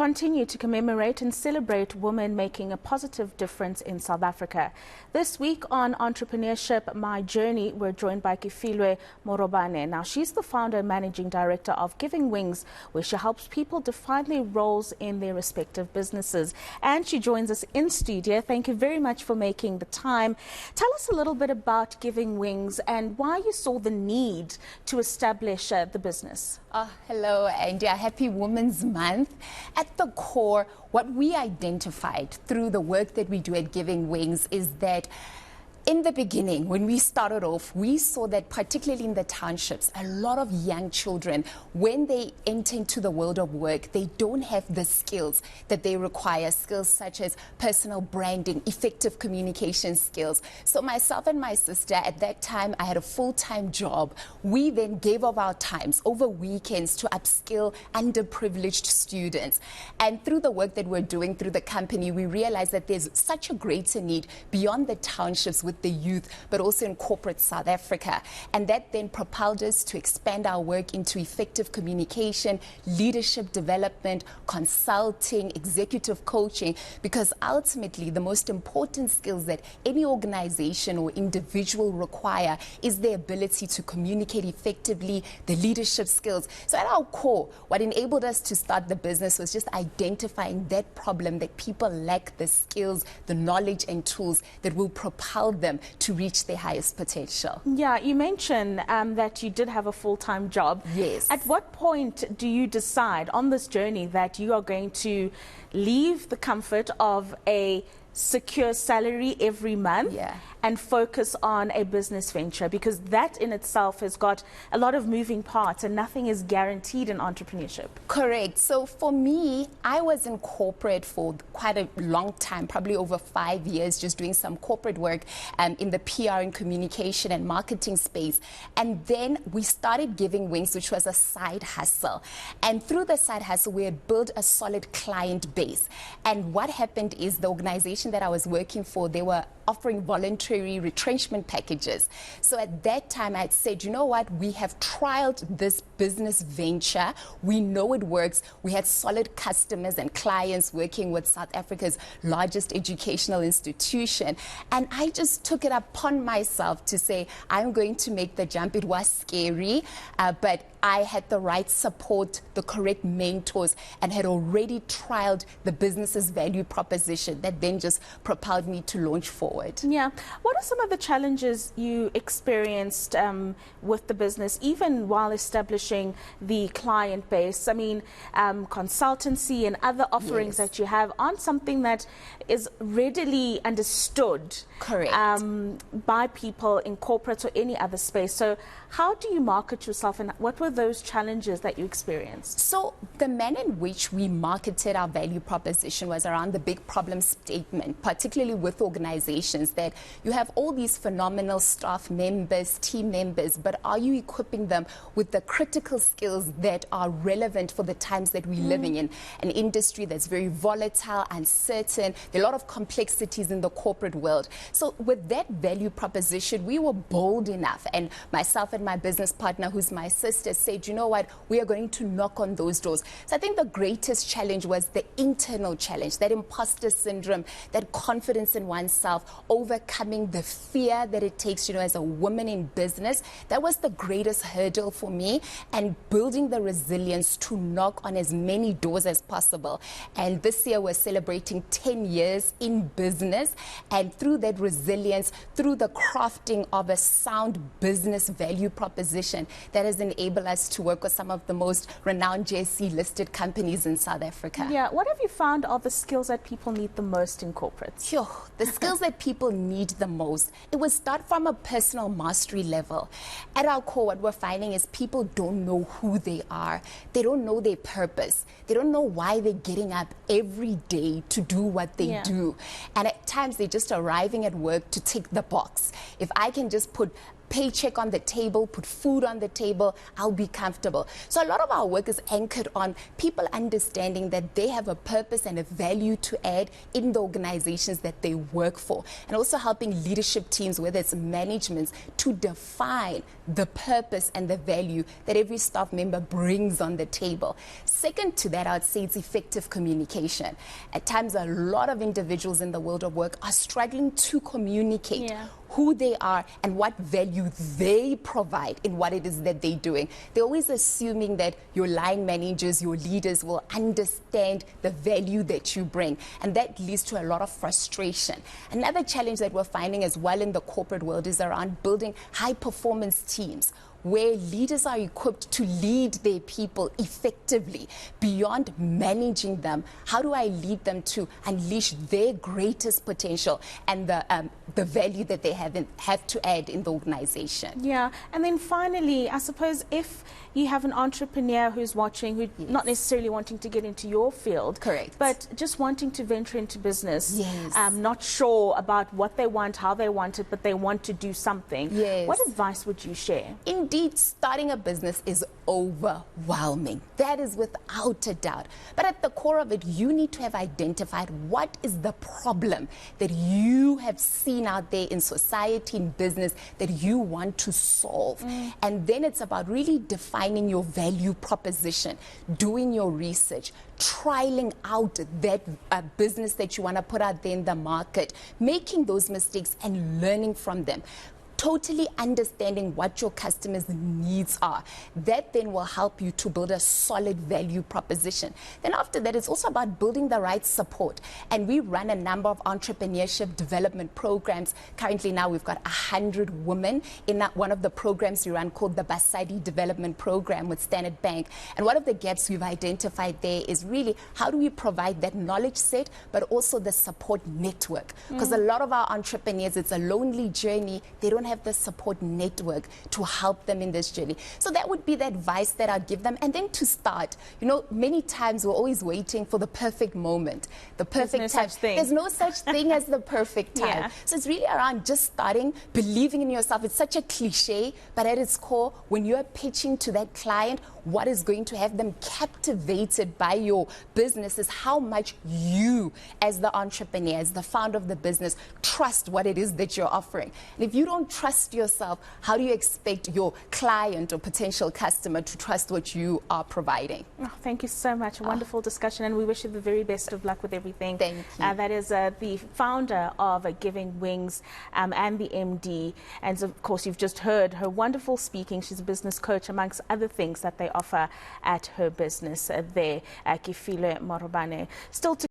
Continue to commemorate and celebrate women making a positive difference in South Africa. This week on Entrepreneurship My Journey, we're joined by Kefilwe Morobane. Now, she's the founder and managing director of Giving Wings, where she helps people define their roles in their respective businesses. And she joins us in studio. Thank you very much for making the time. Tell us a little bit about Giving Wings and why you saw the need to establish the business. Hello, India. Happy Women's Month. At the core, what we identified through the work that we do at Giving Wings is that in the beginning, when we started off, we saw that particularly in the townships, a lot of young children, when they enter into the world of work, they don't have the skills that they require, skills such as personal branding, effective communication skills. So myself and my sister, at that time, I had a full-time job. We then gave of our times over weekends to upskill underprivileged students. And through the work that we're doing through the company, we realized that there's such a greater need beyond the townships with the youth, but also in corporate South Africa. And that then propelled us to expand our work into effective communication, leadership development, consulting, executive coaching, because ultimately the most important skills that any organization or individual require is the ability to communicate effectively, the leadership skills. So at our core, what enabled us to start the business was just identifying that problem that people lack the skills, the knowledge and tools that will propel them to reach their highest potential. Yeah, you mentioned that you did have a full-time job. Yes. At what point do you decide on this journey that you are going to leave the comfort of a secure salary every month and focus on a business venture? Because that in itself has got a lot of moving parts and nothing is guaranteed in entrepreneurship. Correct. So for me, I was in corporate for quite a long time, probably over 5 years, just doing some corporate work in the PR and communication and marketing space. And then we started Giving Wings, which was a side hustle. And through the side hustle, we had built a solid client base. And what happened is the organization that I was working for, they were offering voluntary retrenchment packages. So at that time, I said, you know what, we have trialed this business venture. We know it works. We had solid customers and clients working with South Africa's largest educational institution. And I just took it upon myself to say, I'm going to make the jump. It was scary, but I had the right support, the correct mentors, and had already trialed the business's value proposition that then just propelled me to launch forward. Yeah. What are some of the challenges you experienced with the business, even while establishing the client base? I mean, consultancy and other offerings that you have aren't something that is readily understood by people in corporate or any other space. So how do you market yourself, and what were those challenges that you experienced? So the manner in which we marketed our value proposition was around the big problem statement, particularly with organizations, that you have all these phenomenal staff members, team members, but are you equipping them with the critical skills that are relevant for the times that we're living in? An industry that's very volatile, uncertain, there are a lot of complexities in the corporate world. So with that value proposition, we were bold enough, and myself and my business partner, who's my sister, said, you know what, we are going to knock on those doors. So I think the greatest challenge was the internal challenge, that imposter syndrome, that confidence in oneself, overcoming the fear that it takes, you know, as a woman in business. That was the greatest hurdle for me, and building the resilience to knock on as many doors as possible. And this year we're celebrating 10 years in business, and through that resilience, through the crafting of a sound business value proposition, that has enabled us to work with some of the most renowned JSE listed companies in South Africa. Yeah, what have you found are the skills that people need the most in corporate? Sure. The skills that people need the most, it will start from a personal mastery level. At our core, what we're finding is people don't know who they are. They don't know their purpose. They don't know why they're getting up every day to do what they do. And at times, they're just arriving at work to tick the box. If I can just put paycheck on the table, put food on the table, I'll be comfortable. So a lot of our work is anchored on people understanding that they have a purpose and a value to add in the organizations that they work for, and also helping leadership teams, whether it's managements, to define the purpose and the value that every staff member brings on the table. Second to that, I'd say it's effective communication. At times, a lot of individuals in the world of work are struggling to communicate who they are and what value they provide in what it is that they're doing. They're always assuming that your line managers, your leaders will understand the value that you bring, and that leads to a lot of frustration. Another challenge that we're finding as well in the corporate world is around building high-performance teams, where leaders are equipped to lead their people effectively. Beyond managing them, how do I lead them to unleash their greatest potential and the value that they have to add in the organization? Yeah, and then finally, I suppose if you have an entrepreneur who's watching, who not necessarily wanting to get into your field, correct, but just wanting to venture into business, yes, not sure about what they want, how they want it, but they want to do something. Yes. What advice would you share? Indeed, starting a business is overwhelming. That is without a doubt. But at the core of it, you need to have identified what is the problem that you have seen out there in society, in business, that you want to solve. And then it's about really defining your value proposition, doing your research, trialing out that business that you want to put out there in the market, making those mistakes and learning from them. Totally understanding what your customers' needs are. That then will help you to build a solid value proposition. Then after that, it's also about building the right support. And we run a number of entrepreneurship development programs. Currently now we've got 100 women in one of the programs we run called the Basadi Development Program with Standard Bank. And one of the gaps we've identified there is really how do we provide that knowledge set, but also the support network. Because a lot of our entrepreneurs, it's a lonely journey. They don't have the support network to help them in this journey. So that would be the advice that I'd give them. And then to start, you know, many times we're always waiting for the perfect moment, the perfect time. There's no such thing as the perfect time. Yeah. So it's really around just starting, believing in yourself. It's such a cliche, but at its core, when you're pitching to that client, what is going to have them captivated by your business is how much you, as the entrepreneur, as the founder of the business, trust what it is that you're offering. And if you don't trust yourself, how do you expect your client or potential customer to trust what you are providing? Oh, thank you so much. A wonderful discussion, and we wish you the very best of luck with everything. Thank you. That is the founder of Giving Wings and the MD. And of course, you've just heard her wonderful speaking. She's a business coach, amongst other things that they offer at her business there, Kefilwe Morobane. Still to